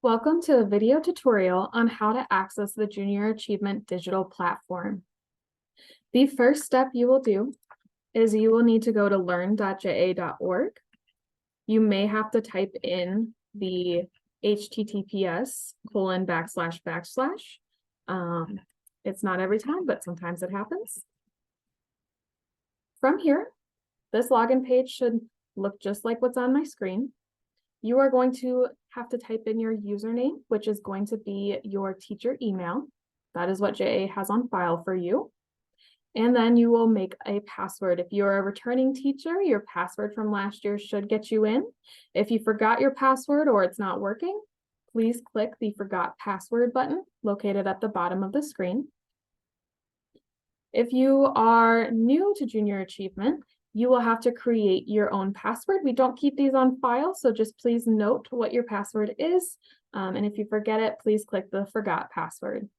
Welcome to a video tutorial on how to access the Junior Achievement Digital Platform. The first step you will do is you will need to go to learn.ja.org. You may have to type in the https://. It's not every time, but sometimes it happens. From here, this login page should look just like what's on my screen. You are going to have to type in your username, which is going to be your teacher email. That is what JA has on file for you. And then you will make a password. If you're a returning teacher, your password from last year should get you in. If you forgot your password or it's not working, please click the Forgot Password button located at the bottom of the screen. If you are new to Junior Achievement, you will have to create your own password. We don't keep these on file, so just please note what your password is. And if you forget it, please click the Forgot Password.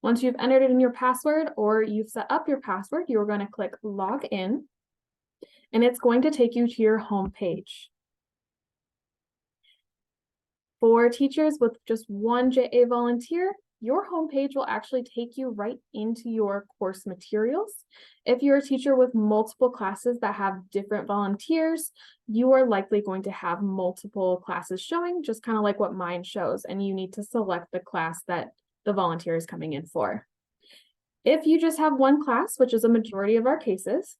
Once you've entered in your password or you've set up your password, you're going to click Log In, and it's going to take you to your home page. For teachers with just one JA volunteer, your homepage will actually take you right into your course materials. If you're a teacher with multiple classes that have different volunteers, you are likely going to have multiple classes showing, just kind of like what mine shows, and you need to select the class that the volunteer is coming in for. If you just have one class, which is a majority of our cases,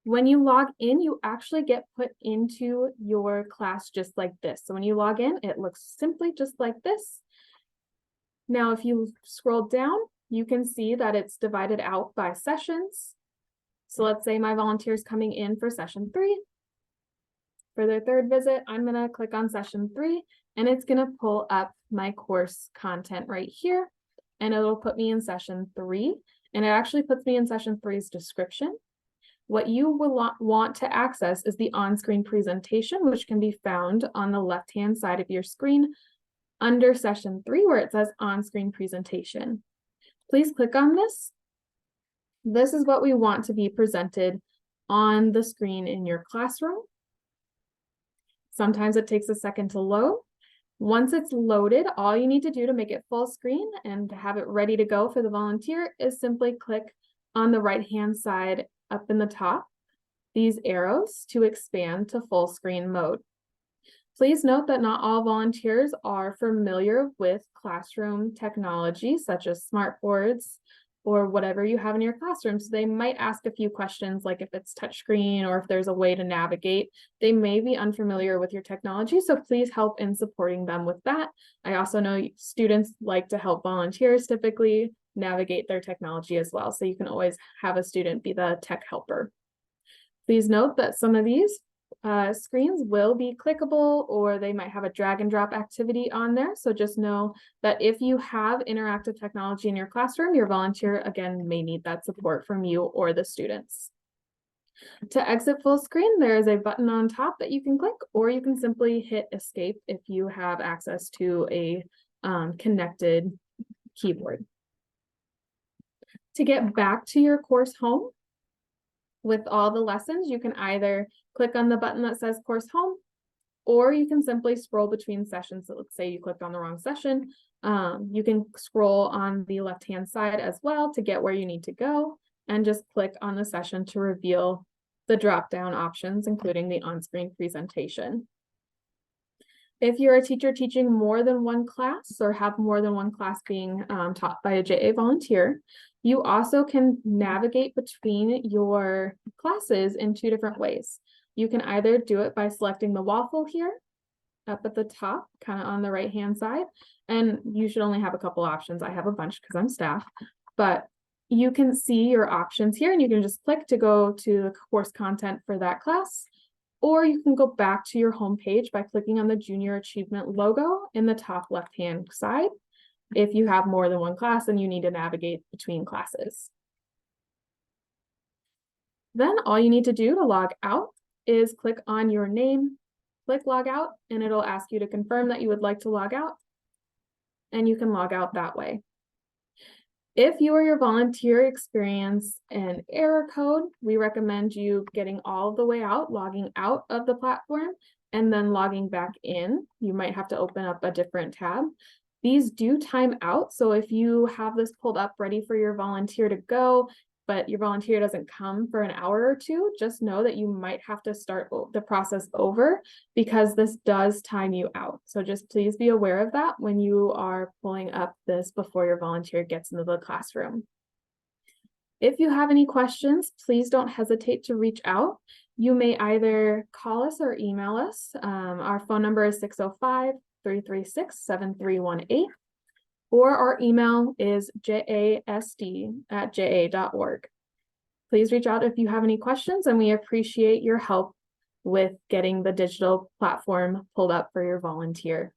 when you log in, you actually get put into your class just like this. So when you log in, it looks simply just like this. Now, if you scroll down, you can see that it's divided out by sessions. So let's say my volunteer is coming in for session 3. For their third visit, I'm going to click on session 3, and it's going to pull up my course content right here, and it'll put me in session 3, and it actually puts me in session 3's description. What you will want to access is the on-screen presentation, which can be found on the left-hand side of your screen under session 3, where it says on-screen presentation. Please click on this. This is what we want to be presented on the screen in your classroom. Sometimes it takes a second to load. Once it's loaded, all you need to do to make it full screen and to have it ready to go for the volunteer is simply click on the right-hand side up in the top, these arrows to expand to full screen mode. Please note that not all volunteers are familiar with classroom technology, such as smartboards or whatever you have in your classroom. So they might ask a few questions, like if it's touchscreen or if there's a way to navigate. They may be unfamiliar with your technology, so please help in supporting them with that. I also know students like to help volunteers typically navigate their technology as well, so you can always have a student be the tech helper. Please note that some of these screens will be clickable, or they might have a drag and drop activity on there. So just know that if you have interactive technology in your classroom, your volunteer, again, may need that support from you or the students. To exit full screen, there is a button on top that you can click, or you can simply hit escape if you have access to a connected keyboard. To get back to your course home, with all the lessons, you can either click on the button that says Course Home, or you can simply scroll between sessions. So let's say you clicked on the wrong session. You can scroll on the left-hand side as well to get where you need to go, and just click on the session to reveal the drop-down options, including the on-screen presentation. If you're a teacher teaching more than one class or have more than one class being taught by a JA volunteer, you also can navigate between your classes in 2 different ways. You can either do it by selecting the waffle here up at the top, kind of on the right-hand side, and you should only have a couple options. I have a bunch because I'm staff, but you can see your options here, and you can just click to go to the course content for that class. Or you can go back to your home page by clicking on the Junior Achievement logo in the top left-hand side if you have more than one class and you need to navigate between classes. Then all you need to do to log out is click on your name, click Log Out, and it'll ask you to confirm that you would like to log out, and you can log out that way. If you or your volunteer experience an error code, we recommend you getting all the way out, logging out of the platform, and then logging back in, you might have to open up a different tab. These do time out, so if you have this pulled up ready for your volunteer to go, but your volunteer doesn't come for an hour or two, just know that you might have to start the process over because this does time you out. So just please be aware of that when you are pulling up this before your volunteer gets into the classroom. If you have any questions, please don't hesitate to reach out. You may either call us or email us. Our phone number is 605-336-7318. Or our email is jasd@ja.org. Please reach out if you have any questions, and we appreciate your help with getting the digital platform pulled up for your volunteer.